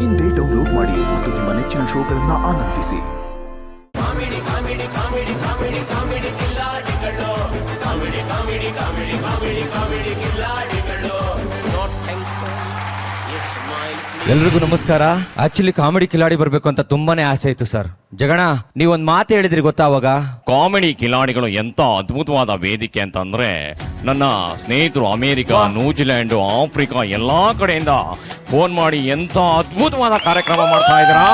ಇಂದೇ ಡೌನ್ಲೋಡ್ ಮಾಡಿ ಮತ್ತು ನಿಮ್ಮ ನೆಚ್ಚಿನ ಶೋಗಳನ್ನ ಆನಂದಿಸಿ. ಎಲ್ರಿಗೂ ನಮಸ್ಕಾರ. ಆಕ್ಚುಲಿ ಕಾಮಿಡಿ ಕಿಲಾಡಿ ಬರ್ಬೇಕು ಅಂತ ತುಂಬಾನೇ ಆಸೆ ಇತ್ತು ಸರ್. ಜಗಣ, ನೀವೊಂದ್ ಮಾತು ಹೇಳಿದ್ರಿ ಗೊತ್ತಾ ಅವಾಗ? ಕಾಮಿಡಿ ಕಿಲಾಡಿಗಳು ಎಂತ ಅದ್ಭುತವಾದ ವೇದಿಕೆ ಅಂತಂದ್ರೆ, ನನ್ನ ಸ್ನೇಹಿತರು ಅಮೆರಿಕ, ನ್ಯೂಜಿಲೆಂಡ್, ಆಫ್ರಿಕಾ ಎಲ್ಲಾ ಕಡೆಯಿಂದ ಫೋನ್ ಮಾಡಿ ಎಂತ ಅದ್ಭುತವಾದ ಕಾರ್ಯಕ್ರಮ ಮಾಡ್ತಾ ಇದ್ದೀರಾ.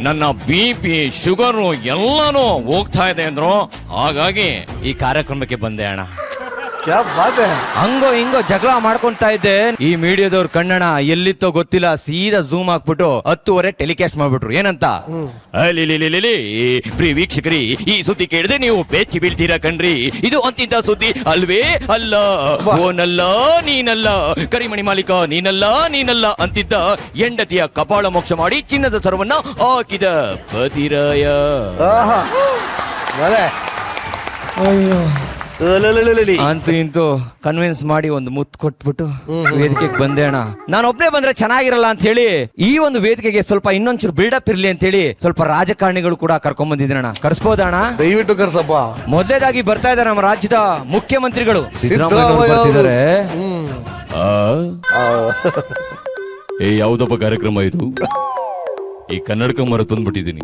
ನನ್ನ BP ಶುಗರು ಎಲ್ಲಾನು ಹೋಗ್ತಾ ಇದೆ ಅಂದ್ರು. ಹಾಗಾಗಿ ಈ ಕಾರ್ಯಕ್ರಮಕ್ಕೆ ಬಂದೆ ಅಣ್ಣ. ಹಂಗೋ ಹಿಂಗೋ ಜಗಳ ಮಾಡ್ಕೊಂತಾ ಇದ್ದೆ. ಈ ಮೀಡಿಯಾದವ್ರು ಕಣ್ಣಣ ಎಲ್ಲಿತ್ತೋ ಗೊತ್ತಿಲ್ಲ, ಸೀದಾ ಝೂಮ್ ಹಾಕ್ಬಿಟ್ಟು 10:30 ಟೆಲಿಕಾಸ್ಟ್ ಮಾಡ್ಬಿಟ್ರು. ಏನಂತ? ಪ್ರಿಯ ವೀಕ್ಷಕರಿ, ಈ ಸುದ್ದಿ ಕೇಳಿದ್ರೆ ನೀವು ಬೆಚ್ಚಿ ಬೀಳ್ತೀರಾ ಕಣ್ರಿ. ಇದು ಅಂತಿಂತ ಸುದ್ದಿ ಅಲ್ವೇ ಅಲ್ಲ, ಓನಲ್ಲ ನೀನಲ್ಲ, ಕರಿಮಣಿ ಮಾಲೀಕ ನೀನಲ್ಲ ಅಂತಿದ್ದ ಹೆಂಡತಿಯ ಕಪಾಳ ಮೋಕ್ಷ ಮಾಡಿ ಚಿನ್ನದ ಸರವನ್ನ ಹಾಕಿದ ಪತಿರಾಯ. ಅಂತೂ ಇಂತೂ ಕನ್ವಿನ್ಸ್ ಮಾಡಿ ಒಂದು ಮುತ್ತು ಕೊಟ್ಬಿಟ್ಟು ವೇದಿಕೆಗೆ ಬಂದೆ ಅಣ್ಣ. ನಾನು ಒಬ್ಬನೇ ಬಂದ್ರೆ ಚೆನ್ನಾಗಿರಲ್ಲ ಅಂತ ಹೇಳಿ ಈ ಒಂದು ವೇದಿಕೆಗೆ ಸ್ವಲ್ಪ ಇನ್ನೊಂಚೂರು ಬಿಲ್ಡಪ್ ಇರ್ಲಿ ಅಂತ ಹೇಳಿ ಸ್ವಲ್ಪ ರಾಜಕಾರಣಿಗಳು ಕೂಡ ಕರ್ಕೊಂಡ್ ಬಂದಿದ್ದೀನಿ ಅಣ್ಣ. ಕರ್ಸ್ಬೋದಣ್ಣ? ದಯವಿಟ್ಟು ಕರ್ಸಪ್ಪ. ಮೊದಲೇದಾಗಿ ಬರ್ತಾ ಇದ್ದಾರೆ ನಮ್ಮ ರಾಜ್ಯದ ಮುಖ್ಯಮಂತ್ರಿಗಳು ಸಿದ್ದರಾಮಯ್ಯ ಬರ್ತಿದ್ದಾರೆ. ಯಾವ್ದಪ್ಪ ಕಾರ್ಯಕ್ರಮ ಇದು? ಈ ಕನ್ನಡಕ ಮರ ತಂದ್ಬಿಟ್ಟಿದ್ದೀನಿ.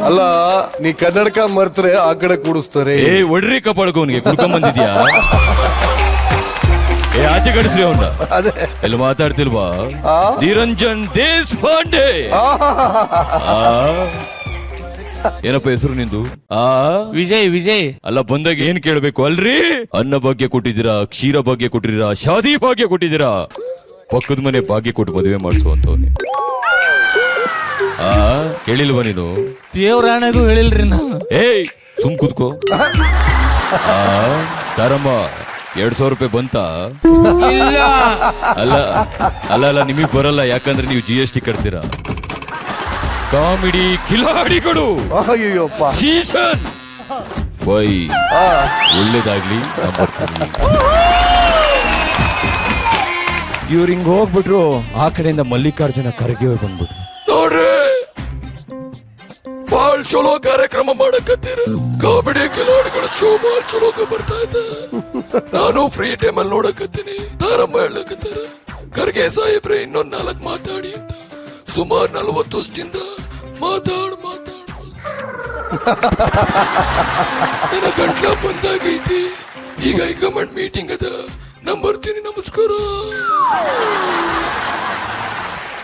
ಅಲ್ಲ, ನೀ ಕನ್ನಡಕ ಮರ್ತರೆ ಆ ಕಡೆ ಕೂಡಿಸ್ತಾರೆ. ಒಡ್ರಿ ಕಪಾಳಕವನಿಗೆ ಕುಡ್ಕೊಂಡ್ ಬಂದಿದ್ಯಾ? ಆಚೆ ಕಡಿಸ್ರಿ ಅವನ್ನ. ಎಲ್ಲ ಮಾತಾಡ್ತಿಲ್ವಾ? ನಿರಂಜನ್ ದೇಶಪಾಂಡೆ. ಏನಪ್ಪ ಹೆಸರು ನಿಂದು? ವಿಜಯ್. ಅಲ್ಲ, ಬಂದಾಗ ಏನ್ ಕೇಳ್ಬೇಕು ಅಲ್ರಿ? ಅನ್ನ ಭಾಗ್ಯ ಕೊಟ್ಟಿದ್ದೀರಾ, ಕ್ಷೀರ ಭಾಗ್ಯ ಕೊಟ್ಟಿದ್ದೀರಾ, ಶಾದಿ ಭಾಗ್ಯ ಕೊಟ್ಟಿದ್ದೀರಾ, ಪಕ್ಕದ ಮನೆ ಭಾಗ್ಯ ಕೊಟ್ಟು ಮದುವೆ ಮಾಡಿಸುವಂತವ್ನೆ. ಕೇಳಿಲ್ವಾ ನೀನು? ದೇವ್ರಾಣೆಗೂ ಹೇಳಿಲ್ರಿ ನಾನು. ಸುಮ್ ಕುದ್ಕೋ. ತಾರಮ್ಮ 200 ರೂಪಾಯಿ ಬಂತ? ಅಲ್ಲ ನಿಮಗ್ ಬರಲ್ಲ, ಯಾಕಂದ್ರೆ ನೀವು GST ಕಟ್ತೀರಾ. ಕಾಮಿಡಿ ಕಿಲಾಡಿಗಳು ಸೀಸನ್ 5 ಒಳ್ಳೇದಾಗ್ಲಿ. ಇವ್ರು ಹಿಂಗ್ ಹೋಗ್ಬಿಟ್ರು, ಆ ಕಡೆಯಿಂದ ಮಲ್ಲಿಕಾರ್ಜುನ ಖರ್ಗೆ ಅವ್ರು ಬಂದ್ಬಿಟ್ರು. ನೋಡ್ರಿ, ಬಾಳ್ ಚಲೋ ಕಾರ್ಯಕ್ರಮ ಮಾಡಕತ್ತೀರ. ಕಾಮಿಡಿ ಕಿಲಾಡಿಗಳ ಶೋ ಬಾಳ್ ಚಲೋ ಬರ್ತಾ ಇದೆ. ನಾನು ಫ್ರೀ ಟೈಮ್ ಅಲ್ಲಿ ನೋಡಕತ್ತೀನಿ. ತಾರಮ್ಮ ಹೇಳಕತ್ತಾರ, ಖರ್ಗೆ ಸಾಹೇಬ್ರೆ ಇನ್ನೊಂದ್ 4 ಮಾತಾಡಿ ಅಂತ. ಸುಮಾರು 40 ವರ್ಷದಿಂದ ಮಾತಾಡ್ ನನ್ನ ಗಂಟ್ಲ ಬಂದಾಗೈತಿ. ಈಗ ಹೈಕಮಾಂಡ್ ಮೀಟಿಂಗ್ ಅದ, ನಾ ಬರ್ತೀನಿ. ನಮಸ್ಕಾರ.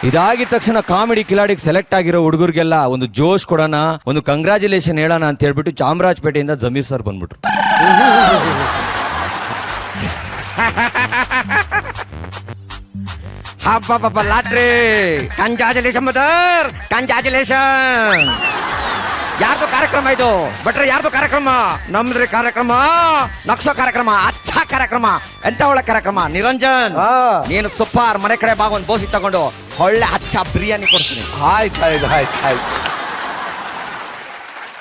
ಇದಾಗಿದ ತಕ್ಷಣ ಕಾಮಿಡಿ ಕಿಲಾಡಿಗೆ ಸೆಲೆಕ್ಟ್ ಆಗಿರೋ ಹುಡುಗರಿಗೆಲ್ಲ ಒಂದು ಜೋಶ್ ಕೊಡೋಣ, ಒಂದು ಕಂಗ್ರಾಚುಲೇಷನ್ ಹೇಳೋಣ ಅಂತ ಹೇಳ್ಬಿಟ್ಟು ಚಾಮರಾಜಪೇಟೆಯಿಂದ ಜಮೀರ್ ಸರ್ ಬಂದ್ಬಿಟ್ರು. ಹಬ್ಬ ಲಾಟ್ರಿ, ಕಂಗ್ರಾಚುಲೇಷನ್ ಮದರ್, ಕಂಗ್ರಾಚುಲೇಷನ್. ಯಾರ್ದು ಕಾರ್ಯಕ್ರಮ ಇದು? ಬಟ್ರೆ ಯಾರ್ದು ಕಾರ್ಯಕ್ರಮ? ನಮ್ದ್ರಿ ಕಾರ್ಯಕ್ರಮ, ನಕ್ಸೋ ಕಾರ್ಯಕ್ರಮ, ಅಚ್ಚ ಕಾರ್ಯಕ್ರಮ, ಎಂತ ಒಳ್ಳೆ ಕಾರ್ಯಕ್ರಮ. ನಿರಂಜನ್, ನೀನು ಸೂಪರ್. ಮನೆ ಕಡೆ ಬಾ, ಒಂದು ಬೋಸಿ ತಗೊಂಡು ಒಳ್ಳೆ ಅಚ್ಚ ಬಿರಿಯಾನಿ ಕೊಡ್ತೀನಿ. ಆಯ್ತು.